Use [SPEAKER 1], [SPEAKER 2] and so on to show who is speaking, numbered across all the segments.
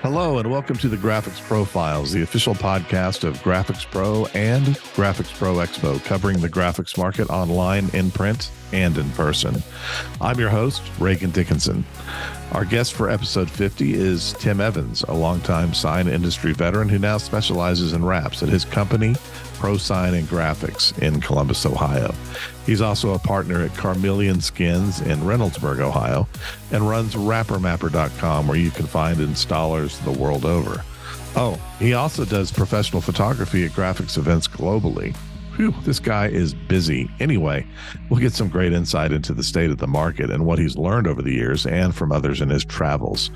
[SPEAKER 1] Hello and welcome to the Graphics Profiles, the official podcast of Graphics Pro and Graphics Pro Expo, covering the graphics market online, in print, and in person. I'm your host, Regan Dickinson. Our guest for episode 50 is Tim Evans, a longtime sign industry veteran who now specializes in wraps at his company, Pro Sign and Graphics in Columbus, Ohio. He's also a partner at Carmelian Skins in Reynoldsburg, Ohio, and runs RapperMapper.com, where you can find installers the world over. Oh, he also does professional photography at graphics events globally. Whew, this guy is busy. Anyway, we'll get some great insight into the state of the market and what he's learned over the years and from others in his travels.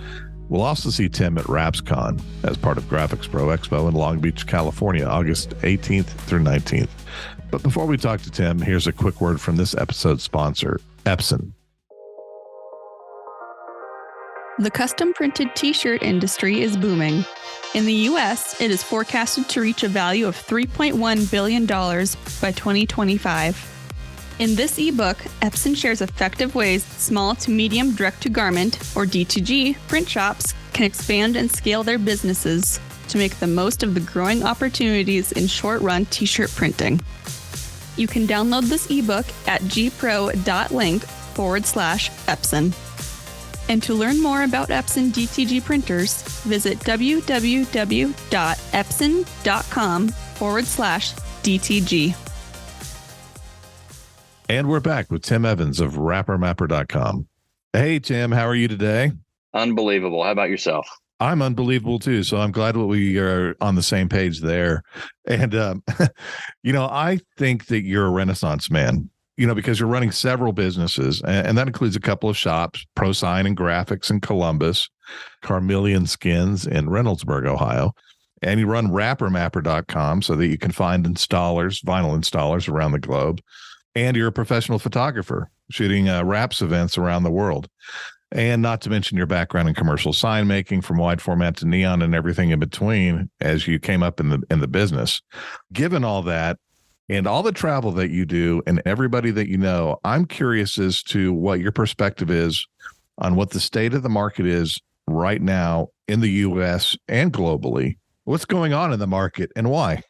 [SPEAKER 1] We'll also see Tim at RapsCon as part of Graphics Pro Expo in Long Beach, California, August 18th through 19th. But before we talk to Tim, here's a quick word from this episode's sponsor, Epson.
[SPEAKER 2] The custom printed t-shirt industry is booming. In the U.S., it is forecasted to reach a value of $3.1 billion by 2025. In this ebook, Epson shares effective ways small to medium direct-to-garment, or D2G, print shops can expand and scale their businesses to make the most of the growing opportunities in short-run t-shirt printing. You can download this ebook at gpro.link/Epson. And to learn more about Epson DTG printers, visit www.epson.com/DTG.
[SPEAKER 1] And we're back with Tim Evans of RapperMapper.com. Hey, Tim, how are you today?
[SPEAKER 3] Unbelievable. How about yourself?
[SPEAKER 1] I'm unbelievable too. So I'm glad we are on the same page there. And, I think that you're a Renaissance man, because you're running several businesses, and that includes a couple of shops, Pro Sign and Graphics in Columbus, Carmelian Skins in Reynoldsburg, Ohio. And you run RapperMapper.com so that you can find installers, vinyl installers around the globe. And you're a professional photographer shooting wraps events around the world. And not to mention your background in commercial sign making, from wide format to neon and everything in between as you came up in the business. Given all that and all the travel that you do and everybody that you know, I'm curious as to what your perspective is on what the state of the market is right now in the U.S. and globally. What's going on in the market and why?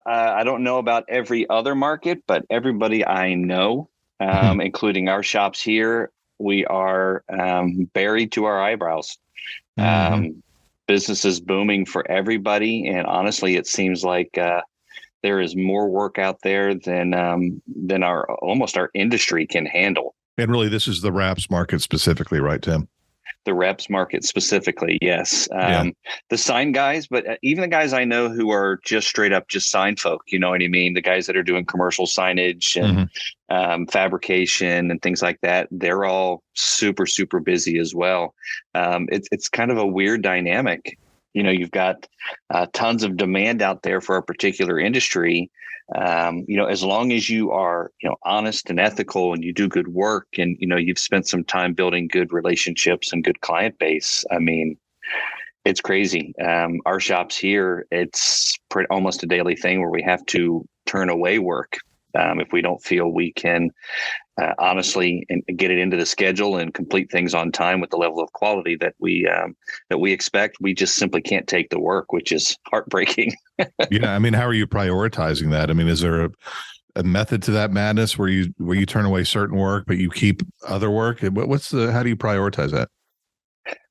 [SPEAKER 3] I don't know about every other market, but everybody I know, including our shops here, we are buried to our eyebrows. Business is booming for everybody. And honestly, it seems like there is more work out there than our industry can handle.
[SPEAKER 1] And really, this is the wraps market specifically, right, Tim?
[SPEAKER 3] The reps market specifically, yes. The sign guys, but even the guys I know who are just straight up just sign folk, you know what I mean? The guys that are doing commercial signage and fabrication and things like that, they're all super, super busy as well. It's kind of a weird dynamic. You've got tons of demand out there for a particular industry. As long as you are, honest and ethical and you do good work and, you've spent some time building good relationships and good client base. I mean, it's crazy. Our shops here, it's almost a daily thing where we have to turn away work if we don't feel we can honestly and get it into the schedule and complete things on time with the level of quality that we expect. We just simply can't take the work, which is heartbreaking.
[SPEAKER 1] Yeah. I mean, how are you prioritizing that? I mean, is there a method to that madness where you turn away certain work, but you keep other work? How do you prioritize that?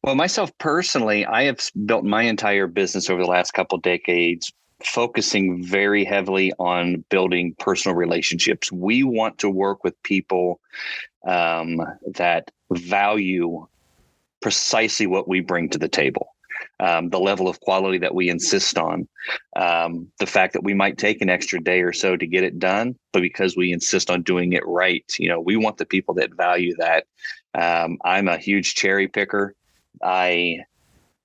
[SPEAKER 3] Well, myself personally, I have built my entire business over the last couple of decades focusing very heavily on building personal relationships. We want to work with people that value precisely what we bring to the table. The level of quality that we insist on, the fact that we might take an extra day or so to get it done, but because we insist on doing it right, we want the people that value that. I'm a huge cherry picker. I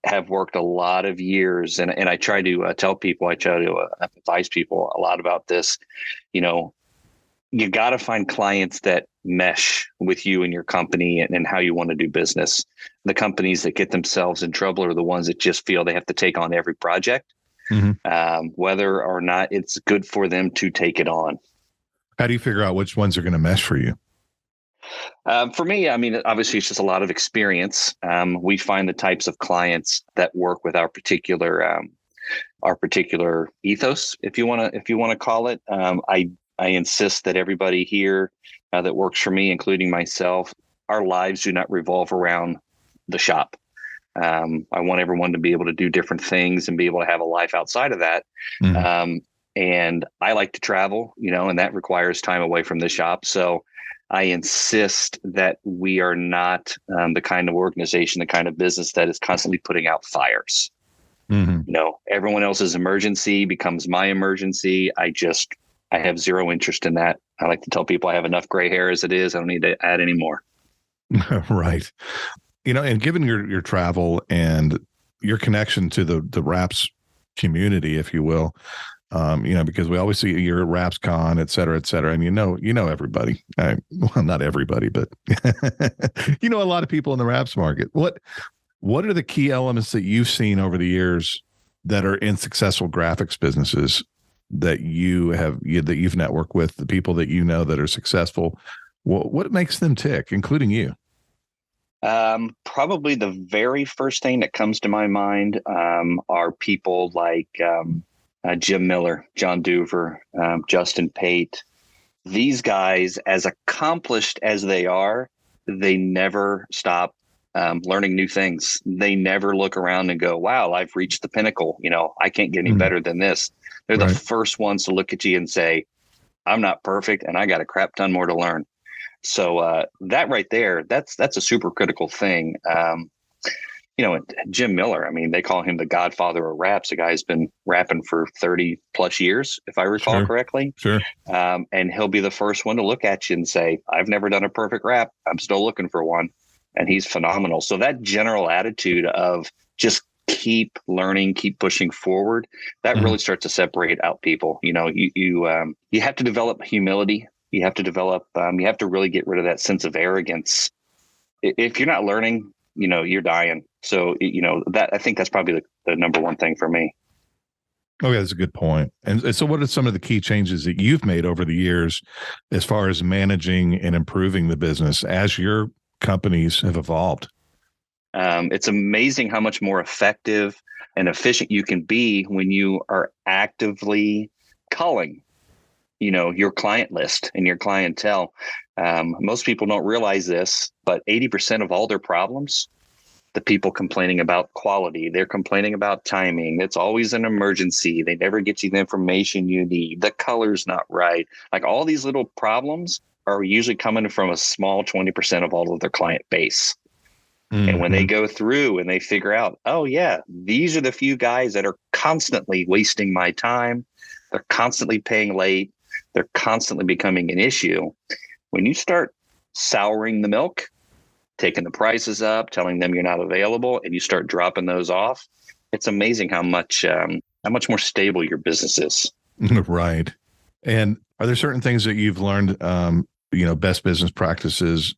[SPEAKER 3] have worked a lot of years and I try to advise people a lot about this. You got to find clients that mesh with you and your company and how you want to do business. The companies that get themselves in trouble are the ones that just feel they have to take on every project, whether or not it's good for them to take it on.
[SPEAKER 1] How do you figure out which ones are going to mesh for you?
[SPEAKER 3] For me, I mean, obviously, it's just a lot of experience. We find the types of clients that work with our particular ethos, if you want to call it. I insist that everybody here that works for me, including myself, our lives do not revolve around the shop. I want everyone to be able to do different things and be able to have a life outside of that. Mm-hmm. And I like to travel, and that requires time away from the shop. So I insist that we are not the kind of organization, the kind of business that is constantly putting out fires. Mm-hmm. Everyone else's emergency becomes my emergency. I have zero interest in that. I like to tell people I have enough gray hair as it is. I don't need to add any more.
[SPEAKER 1] Right. And given your travel and your connection to the RAPS community, if you will, because we always see you're at RAPSCon, et cetera, and you know everybody. Well, not everybody, but a lot of people in the RAPS market. What are the key elements that you've seen over the years that are in successful graphics businesses that you've networked with, the people that that are successful? What makes them tick, including you?
[SPEAKER 3] Probably the very first thing that comes to my mind are people like Jim Miller, John Doover, Justin Pate. These guys, as accomplished as they are, they never stop learning new things. They never look around and go, wow, I've reached the pinnacle. I can't get any better than this. They're right. The first ones to look at you and say, I'm not perfect and I got a crap ton more to learn. So that right there, that's a super critical thing. Jim Miller, I mean, they call him the godfather of raps. The guy's been rapping for 30 plus years, if I recall correctly.
[SPEAKER 1] Sure.
[SPEAKER 3] And he'll be the first one to look at you and say, I've never done a perfect rap. I'm still looking for one. And he's phenomenal. So that general attitude of just keep learning, keep pushing forward, that really starts to separate out people. You have to develop humility. You have to develop, you have to really get rid of that sense of arrogance. If you're not learning, you're dying. So, that I think that's probably the number one thing for me.
[SPEAKER 1] Okay, that's a good point. And so what are some of the key changes that you've made over the years as far as managing and improving the business as your companies have evolved?
[SPEAKER 3] It's amazing how much more effective and efficient you can be when you are actively culling, your client list and your clientele. Most people don't realize this, but 80% of all their problems, the people complaining about quality, they're complaining about timing. It's always an emergency. They never get you the information you need. The color's not right. Like all these little problems are usually coming from a small 20% of all of their client base. Mm-hmm. And when they go through and they figure out, oh yeah, these are the few guys that are constantly wasting my time. They're constantly paying late. They're constantly becoming an issue. When you start souring the milk, taking the prices up, telling them you're not available, and you start dropping those off, it's amazing how much more stable your business is.
[SPEAKER 1] Right. And are there certain things that you've learned, best business practices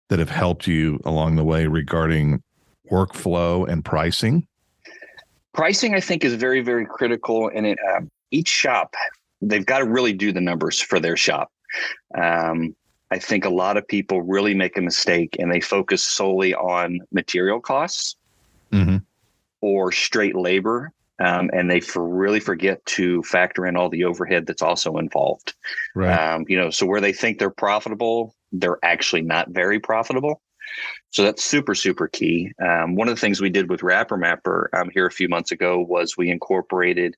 [SPEAKER 1] that have helped you along the way regarding workflow and pricing?
[SPEAKER 3] Pricing, I think, is very, very critical. And each shop, they've got to really do the numbers for their shop. I think a lot of people really make a mistake and they focus solely on material costs or straight labor. And they really forget to factor in all the overhead that's also involved. Right. So where they think they're profitable, they're actually not very profitable. So that's super, super key. One of the things we did with Rapper Mapper here a few months ago was we incorporated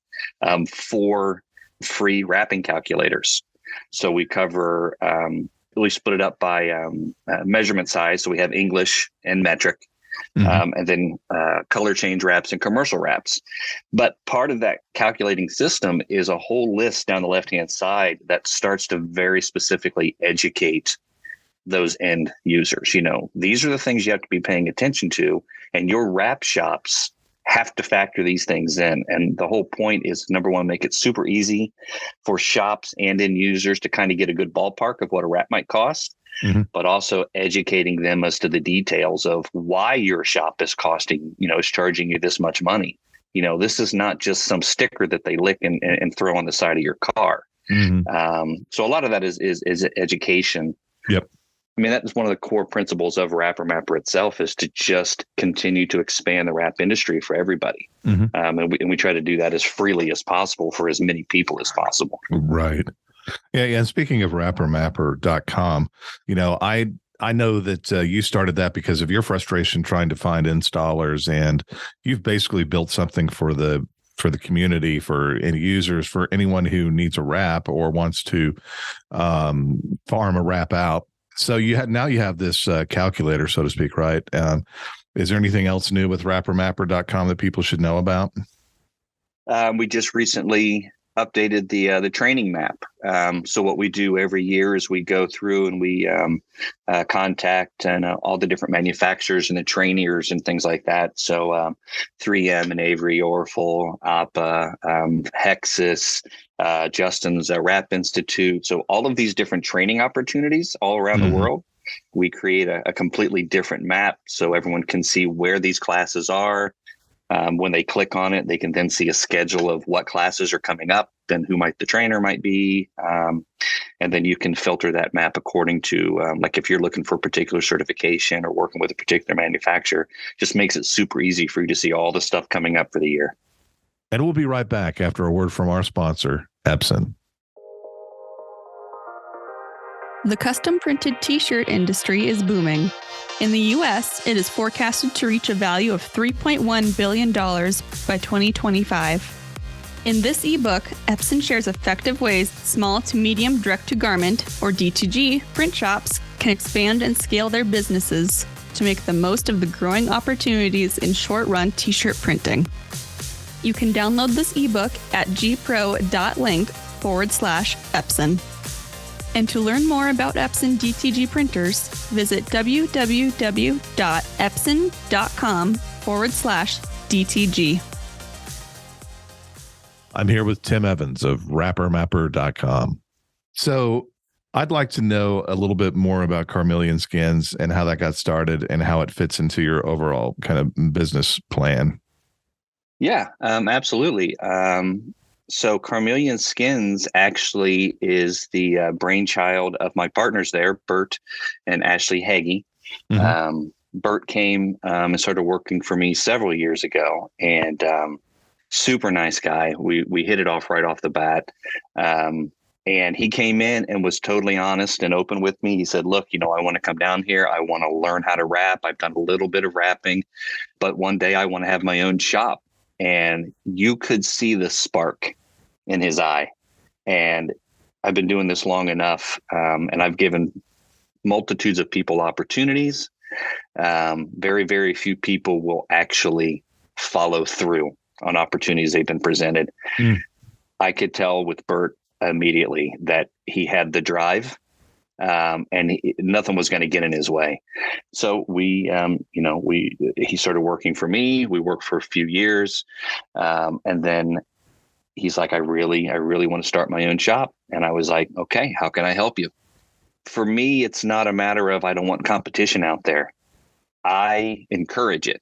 [SPEAKER 3] 4 free wrapping calculators. So we cover, we split it up by measurement size. So we have English and metric. And then color change wraps and commercial wraps. But part of that calculating system is a whole list down the left-hand side that starts to very specifically educate those end users. These are the things you have to be paying attention to, and your wrap shops have to factor these things in. And the whole point is, number one, make it super easy for shops and end users to kind of get a good ballpark of what a wrap might cost. But also educating them as to the details of why your shop is costing, is charging you this much money. This is not just some sticker that they lick and throw on the side of your car. So a lot of that is education.
[SPEAKER 1] Yep.
[SPEAKER 3] I mean, that is one of the core principles of Wrapper Mapper itself, is to just continue to expand the wrap industry for everybody. And we try to do that as freely as possible for as many people as possible.
[SPEAKER 1] Right. Yeah. And speaking of wrappermapper.com, I know that you started that because of your frustration trying to find installers, and you've basically built something for the community, for any users, for anyone who needs a wrap or wants to farm a wrap out. So you have this calculator, so to speak, right? Is there anything else new with wrappermapper.com that people should know about?
[SPEAKER 3] We just recently updated the training map. So what we do every year is we go through and we contact all the different manufacturers and the trainers and things like that. So 3M and Avery, Orful, APA, Hexus, Justin's Wrap Institute. So all of these different training opportunities all around the world, we create a completely different map so everyone can see where these classes are. When they click on it, they can then see a schedule of what classes are coming up, then who the trainer might be. And then you can filter that map according to, like if you're looking for a particular certification or working with a particular manufacturer, just makes it super easy for you to see all the stuff coming up for the year.
[SPEAKER 1] And we'll be right back after a word from our sponsor, Epson.
[SPEAKER 2] The custom printed t-shirt industry is booming. In the U.S., it is forecasted to reach a value of $3.1 billion by 2025. In this ebook, Epson shares effective ways small to medium direct-to-garment, or D2G, print shops can expand and scale their businesses to make the most of the growing opportunities in short-run t-shirt printing. You can download this ebook at gpro.link/Epson. And to learn more about Epson DTG printers, visit www.epson.com/DTG.
[SPEAKER 1] I'm here with Tim Evans of wrappermapper.com. So I'd like to know a little bit more about Carmelian Skins and how that got started and how it fits into your overall kind of business plan.
[SPEAKER 3] Yeah, absolutely. So Carmelian Skins actually is the brainchild of my partners there, Bert and Ashley Hagee. Bert came and started working for me several years ago, and super nice guy. We hit it off right off the bat. And he came in and was totally honest and open with me. He said, look, I want to come down here. I want to learn how to wrap. I've done a little bit of wrapping, but one day I want to have my own shop. And you could see the spark in his eye. And I've been doing this long enough, and I've given multitudes of people opportunities. Very, very few people will actually follow through on opportunities they've been presented. I could tell with Bert immediately that he had the drive, and nothing was going to get in his way. So he started working for me. We worked for a few years, and then he's like, I really want to start my own shop. And I was like, okay, how can I help you? For me, it's not a matter of, I don't want competition out there. I encourage it.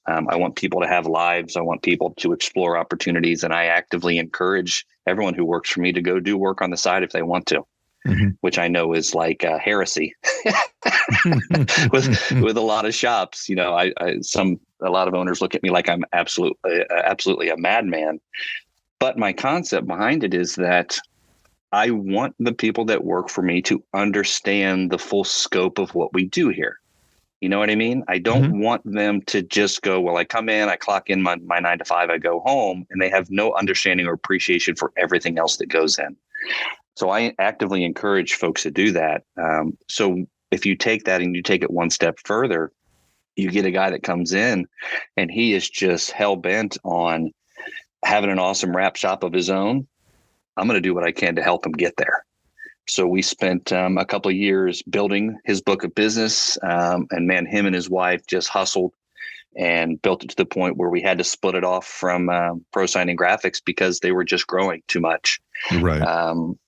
[SPEAKER 3] I want people to have lives. I want people to explore opportunities. And I actively encourage everyone who works for me to go do work on the side if they want to, which I know is like heresy with a lot of shops. A lot of owners look at me like I'm absolutely a madman. But my concept behind it is that I want the people that work for me to understand the full scope of what we do here. You know what I mean? I don't want them to just go, well, I come in, I clock in my 9 to 5, I go home, and they have no understanding or appreciation for everything else that goes in. So I actively encourage folks to do that. So if you take that and you take it one step further, you get a guy that comes in and he is just hell bent on having an awesome wrap shop of his own. I'm going to do what I can to help him get there. So we spent a couple of years building his book of business, and man, him and his wife just hustled and built it to the point where we had to split it off from Pro Signing Graphics because they were just growing too much.
[SPEAKER 1] Right.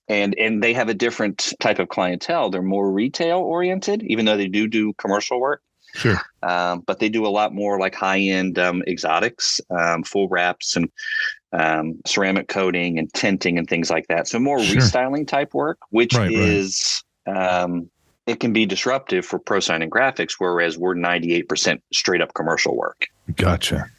[SPEAKER 3] And they have a different type of clientele. They're more retail oriented, even though they do commercial work.
[SPEAKER 1] Sure.
[SPEAKER 3] But they do a lot more like high-end exotics, full wraps and ceramic coating and tinting and things like that. So more restyling type work, which is in it can be disruptive for pro sign and graphics, whereas we're 98% straight up commercial work.
[SPEAKER 1] Gotcha.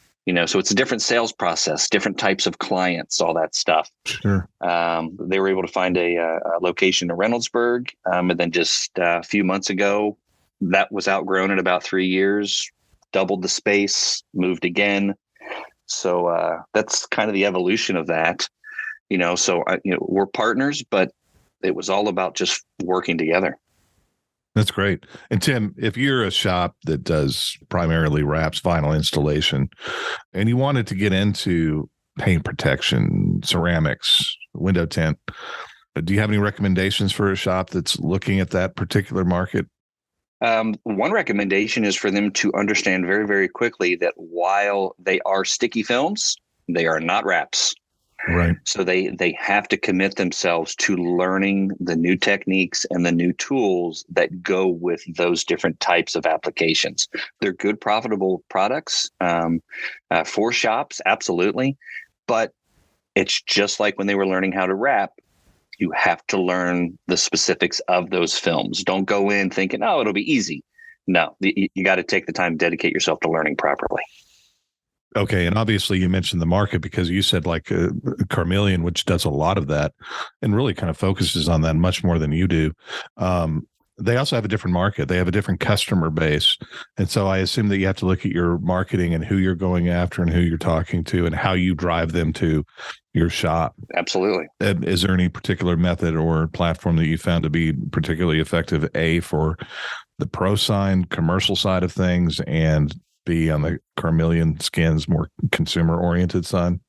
[SPEAKER 3] So it's a different sales process, different types of clients, all that stuff.
[SPEAKER 1] Sure.
[SPEAKER 3] They were able to find a location in Reynoldsburg. And then just a few months ago, that was outgrown in about 3 years, doubled the space, moved again. So that's kind of the evolution of that. So we're partners, but it was all about just working together.
[SPEAKER 1] That's great. And Tim, if you're a shop that does primarily wraps, vinyl installation, and you wanted to get into paint protection, ceramics, window tint, do you have any recommendations for a shop that's looking at that particular market?
[SPEAKER 3] One recommendation is for them to understand very, very quickly that while they are sticky films, they are not wraps.
[SPEAKER 1] Right.
[SPEAKER 3] So they have to commit themselves to learning the new techniques and the new tools that go with those different types of applications. They're good, profitable products for shops, absolutely. But it's just like when they were learning how to wrap. You have to learn the specifics of those films. Don't go in thinking, oh, it'll be easy. No, you got to take the time, dedicate yourself to learning properly.
[SPEAKER 1] Okay. And obviously you mentioned the market because you said like Carmelian, which does a lot of that and really kind of focuses on that much more than you do. They also have a different market. They have a different customer base. And so I assume that you have to look at your marketing and who you're going after and who you're talking to and how you drive them to your shop.
[SPEAKER 3] Absolutely.
[SPEAKER 1] Is there any particular method or platform that you found to be particularly effective, A, for the pro sign commercial side of things, and B, on the Carmelian skins, more consumer oriented side?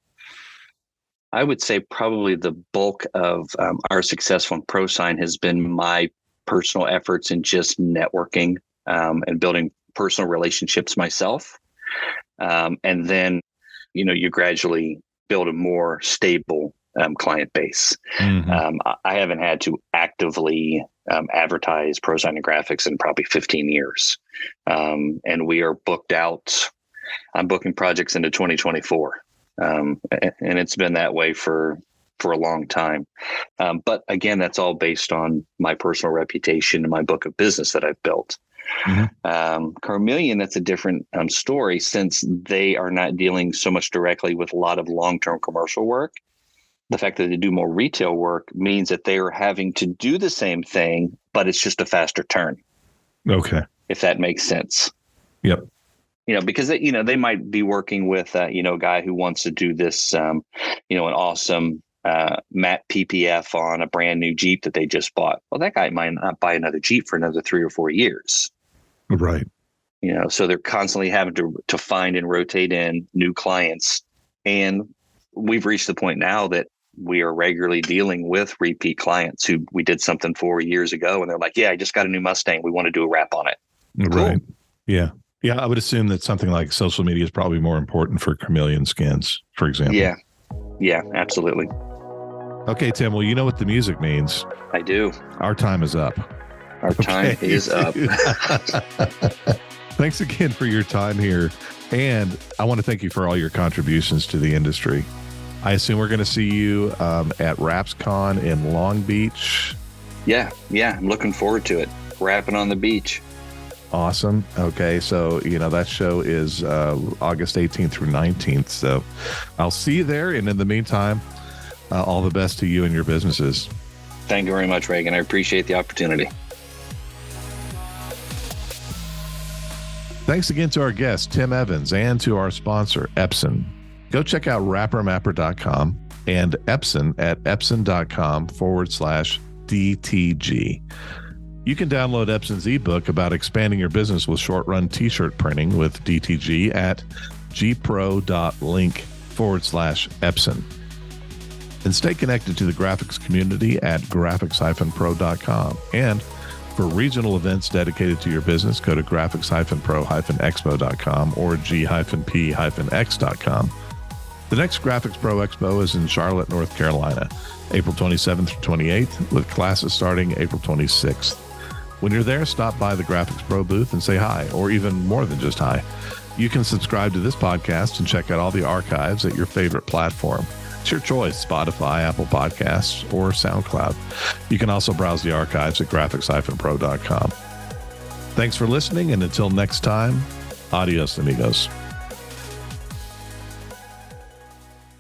[SPEAKER 3] I would say probably the bulk of our success on pro sign has been my personal efforts in just networking and building personal relationships myself. And then, you gradually build a more stable client base. Mm-hmm. I haven't had to actively advertise pro sign and graphics in probably 15 years. And we are booked out. I'm booking projects into 2024. And it's been that way for a long time. But again, that's all based on my personal reputation and my book of business that I've built. Mm-hmm. Carmelian, that's a different story, since they are not dealing so much directly with a lot of long-term commercial work. The fact that they do more retail work means that they are having to do the same thing, but it's just a faster turn.
[SPEAKER 1] Okay.
[SPEAKER 3] If that makes sense.
[SPEAKER 1] Yep.
[SPEAKER 3] Because they might be working with a guy who wants to do this, an awesome matte PPF on a brand new Jeep that they just bought. Well, that guy might not buy another Jeep for another 3 or 4 years.
[SPEAKER 1] Right.
[SPEAKER 3] So they're constantly having to find and rotate in new clients. And we've reached the point now that we are regularly dealing with repeat clients who we did something 4 years ago. And they're like, yeah, I just got a new Mustang. We want to do a wrap on it.
[SPEAKER 1] Right. Cool. Yeah. Yeah. I would assume that something like social media is probably more important for Carmelian skins, for example.
[SPEAKER 3] Yeah. Yeah, absolutely.
[SPEAKER 1] Okay, Tim. Well, you know what the music means.
[SPEAKER 3] I do.
[SPEAKER 1] Our time is up.
[SPEAKER 3] Our time is up.
[SPEAKER 1] Thanks again for your time here. And I want to thank you for all your contributions to the industry. I assume we're going to see you at RapsCon in Long Beach.
[SPEAKER 3] Yeah. I'm looking forward to it. Rapping on the beach.
[SPEAKER 1] Awesome. Okay. So, that show is August 18th through 19th. So I'll see you there. And in the meantime, all the best to you and your businesses.
[SPEAKER 3] Thank you very much, Regan. I appreciate the opportunity.
[SPEAKER 1] Thanks again to our guest, Tim Evans, and to our sponsor, Epson. Go check out rappermapper.com and Epson at epson.com/DTG. You can download Epson's ebook about expanding your business with short-run t-shirt printing with DTG at gpro.link/Epson. And stay connected to the graphics community at graphics-pro.com. And for regional events dedicated to your business, go to graphics-pro-expo.com or g-p-x.com. The next Graphics Pro Expo is in Charlotte, North Carolina, April 27th through 28th, with classes starting April 26th. When you're there, stop by the Graphics Pro booth and say hi, or even more than just hi. You can subscribe to this podcast and check out all the archives at your favorite platform. It's your choice, Spotify, Apple Podcasts, or SoundCloud. You can also browse the archives at graphics-pro.com. Thanks for listening, and until next time, adios, amigos.